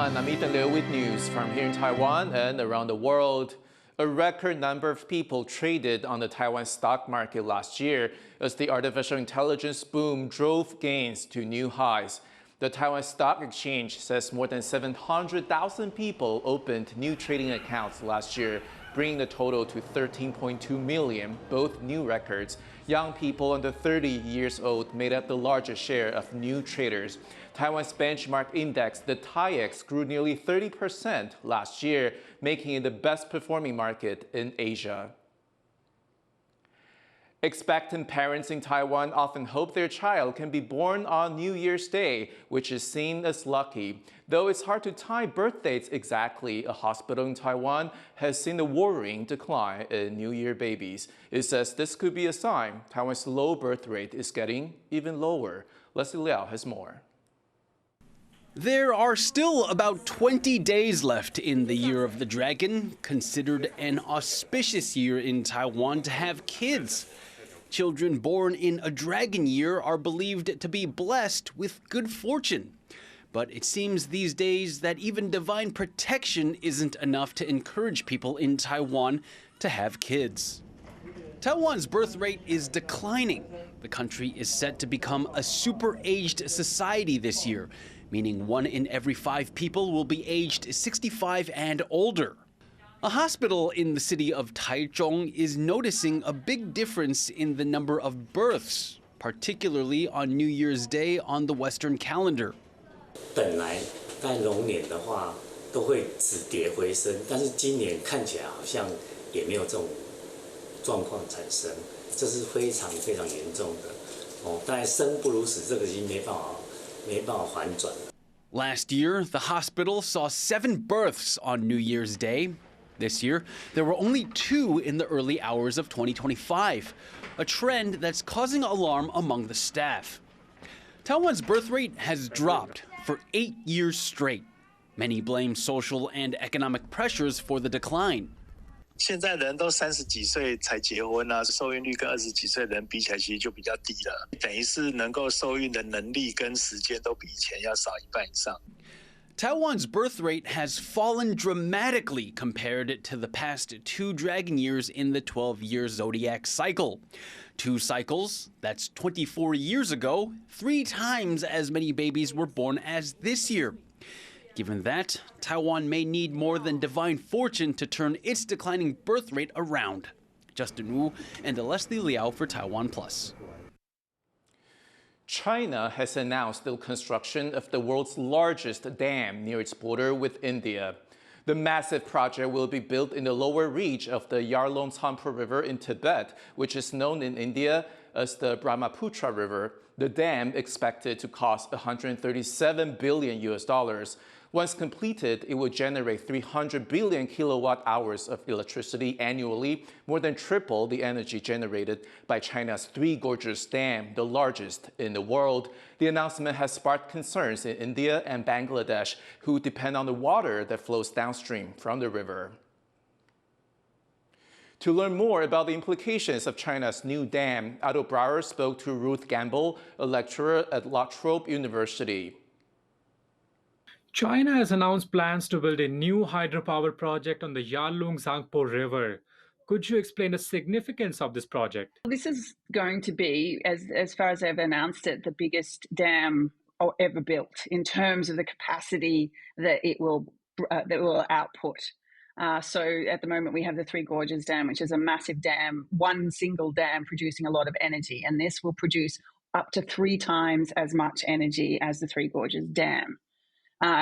everyone, I'm Ethan Liu with news from here in Taiwan and around the world. A record number of people traded on the Taiwan stock market last year as the artificial intelligence boom drove gains to new highs. The Taiwan Stock Exchange says more than 700,000 people opened new trading accounts last year, bringing the total to 13.2 million, both new records. Young people under 30 years old made up the largest share of new traders. Taiwan's benchmark index, the Taiex, grew nearly 30% last year, making it the best performing market in Asia. Expectant parents in Taiwan often hope their child can be born on New Year's Day, which is seen as lucky. Though it's hard to time birth dates exactly, a hospital in Taiwan has seen a worrying decline in New Year babies. It says this could be a sign Taiwan's low birth rate is getting even lower. Leslie Liao has more. There are still about 20 days left in the Year of the Dragon, considered an auspicious year in Taiwan to have kids. Children born in a dragon year are believed to be blessed with good fortune. But it seems these days that even divine protection isn't enough to encourage people in Taiwan to have kids. Taiwan's birth rate is declining. The country is set to become a super-aged society this year, meaning 1 in every 5 people will be aged 65 and older. A hospital in the city of Taichung is noticing a big difference in the number of births, particularly on New Year's Day on the Western calendar. 本来在龙年的话都会止跌回升，但是今年看起来好像也没有这种状况产生，这是非常非常严重的。大概生不如死，这个已经没办法反转。Last year, the hospital saw 7 births on New Year's Day. This year, there were only 2 in the early hours of 2025, a trend that's causing alarm among the staff. Taiwan's birth rate has dropped for 8 years straight. Many blame social and economic pressures for the decline. 现在人都30几岁才结婚啊，受孕率跟20几岁的人比起来，其实就比较低了。等于是能够受孕的能力跟时间都比以前要少1半以上。Taiwan's birth rate has fallen dramatically compared to the past 2 dragon years in the 12-year zodiac cycle. 2 cycles, that's 24 years ago, 3 times as many babies were born as this year. Given that, Taiwan may need more than divine fortune to turn its declining birth rate around. Justin Wu and Leslie Liao for TaiwanPlus. China has announced the construction of the world's largest dam near its border with India. The massive project will be built in the lower reach of the Yarlung-Tsangpo River in Tibet, which is known in India as the Brahmaputra River. The dam expected to cost $137 billion. Once completed, it will generate 300 billion kilowatt-hours of electricity annually, more than triple the energy generated by China's Three Gorges Dam, the largest in the world. The announcement has sparked concerns in India and Bangladesh, who depend on the water that flows downstream from the river. To learn more about the implications of China's new dam, Otto Brower spoke to Ruth Gamble, a lecturer at La Trobe University. China has announced plans to build a new hydropower project on the Yarlung-Tsangpo River. Could you explain the significance of this project? This is going to be, as far as they've announced it, the biggest dam ever built in terms of the capacity that it will output. So at the moment we have the Three Gorges Dam, which is a massive dam, one single dam producing a lot of energy, and this will produce up to 3 times as much energy as the Three Gorges Dam.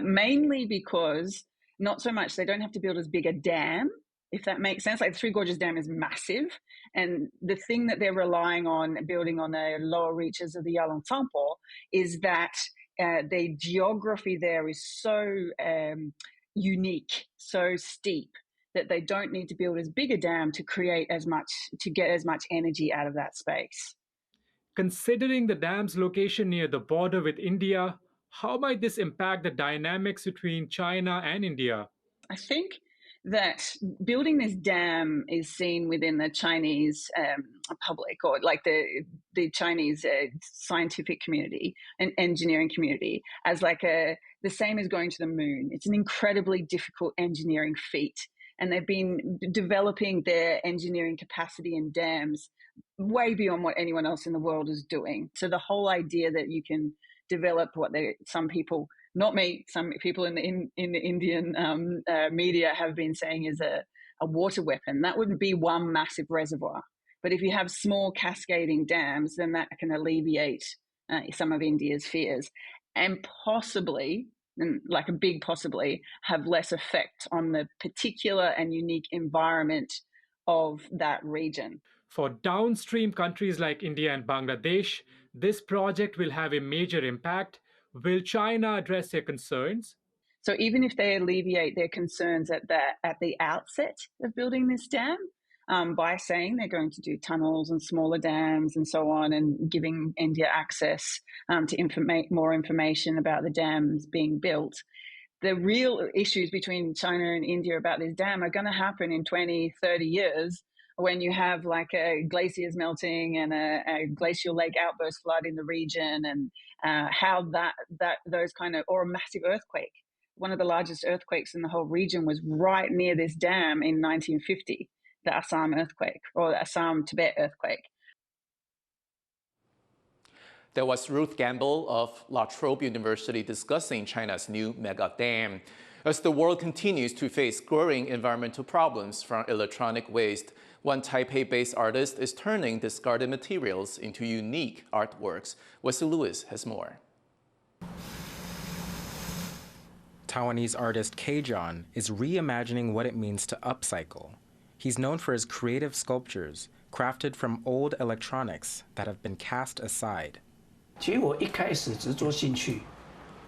Mainly because not so much they don't have to build as big a dam, if that makes sense. Like the Three Gorges Dam is massive, and the thing that they're relying on building on the lower reaches of the Yarlung-Tsangpo is that the geography there is so unique, so steep, that they don't need to build as big a dam to get as much energy out of that space. Considering the dam's location near the border with India, how might this impact the dynamics between China and India? I think that building this dam is seen within the Chinese public, or like the Chinese scientific community and engineering community, as like the same as going to the moon. It's an incredibly difficult engineering feat, and they've been developing their engineering capacity in dams way beyond what anyone else in the world is doing. So the whole idea that you can develop what some people, not me, some people in the Indian media have been saying is a water weapon. That would be one massive reservoir. But if you have small cascading dams, then that can alleviate some of India's fears, and possibly, and like a big possibly, have less effect on the particular and unique environment of that region. For downstream countries like India and Bangladesh, this project will have a major impact. Will China address their concerns? So even if they alleviate their concerns at the outset of building this dam, by saying they're going to do tunnels and smaller dams and so on, and giving India access to more information about the dams being built, the real issues between China and India about this dam are going to happen in 20, 30 years, when you have like glaciers melting and a glacial lake outburst flood in the region, and how those kind of, or a massive earthquake. One of the largest earthquakes in the whole region was right near this dam in 1950, the Assam earthquake, or the Assam Tibet earthquake. There was Ruth Gamble of La Trobe University discussing China's new mega dam. As the world continues to face growing environmental problems from electronic waste, one Taipei-based artist is turning discarded materials into unique artworks. Wesley Lewis has more. Taiwanese artist K-John is reimagining what it means to upcycle. He's known for his creative sculptures, crafted from old electronics that have been cast aside. 其实我一开始只是做兴趣，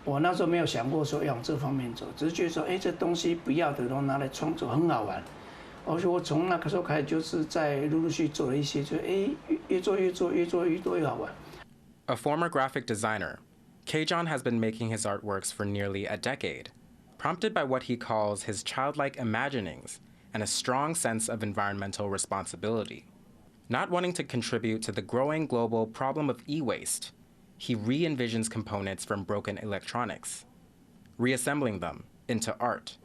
我那时候没有想过说要往这方面走，只是觉得说，这东西不要的，然后拿来创作很好玩。而且我从那个时候开始，就是在陆陆续做了一些，就越做越好玩。A former graphic designer, K-John has been making his artworks for nearly a decade, prompted by what he calls his childlike imaginings and a strong sense of environmental responsibility. Not wanting to contribute to the growing global problem of e-waste, he re-envisions components from broken electronics, reassembling them into art.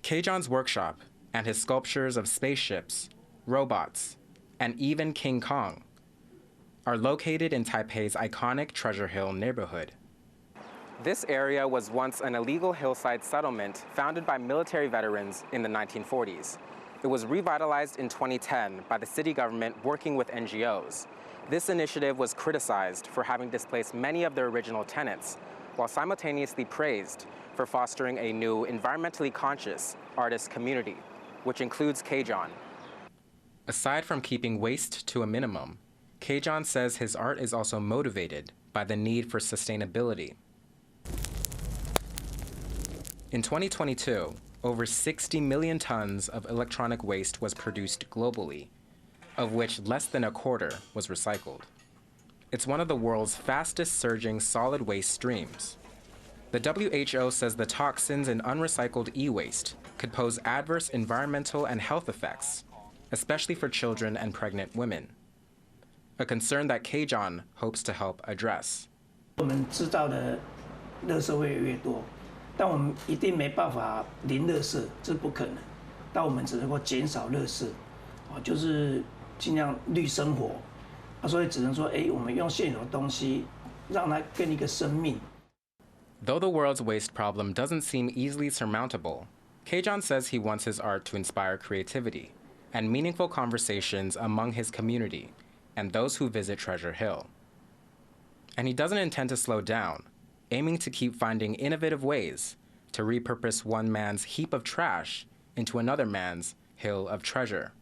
K-John's workshop and his sculptures of spaceships, robots, and even King Kong are located in Taipei's iconic Treasure Hill neighborhood. This area was once an illegal hillside settlement founded by military veterans in the 1940s. It was revitalized in 2010 by the city government working with NGOs. This initiative was criticized for having displaced many of their original tenants, while simultaneously praised for fostering a new environmentally conscious artist community, which includes K-John. Aside from keeping waste to a minimum, K-John says his art is also motivated by the need for sustainability. In 2022, over 60 million tons of electronic waste was produced globally, of which less than a quarter was recycled. It's one of the world's fastest surging solid waste streams. The WHO says the toxins in unrecycled e-waste could pose adverse environmental and health effects, especially for children and pregnant women, a concern that K-John hopes to help address. 我们知道的垃圾会越多，但我们一定没办法零垃圾，这不可能。但我们只能够减少垃圾，就是尽量绿生活，所以只能说，我们用现有的东西，让它更一个生命。Though the world's waste problem doesn't seem easily surmountable, K-John says he wants his art to inspire creativity and meaningful conversations among his community and those who visit Treasure Hill. And he doesn't intend to slow down, aiming to keep finding innovative ways to repurpose one man's heap of trash into another man's hill of treasure.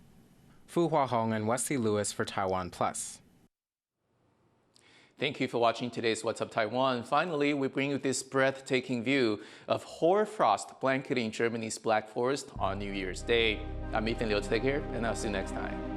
Fu Huahong and Wesley Lewis for TaiwanPlus. Thank you for watching today's What's Up Taiwan. Finally, we bring you this breathtaking view of hoarfrost blanketing Germany's Black Forest on New Year's Day. I'm Ethan Liu. Take care, and I'll see you next time.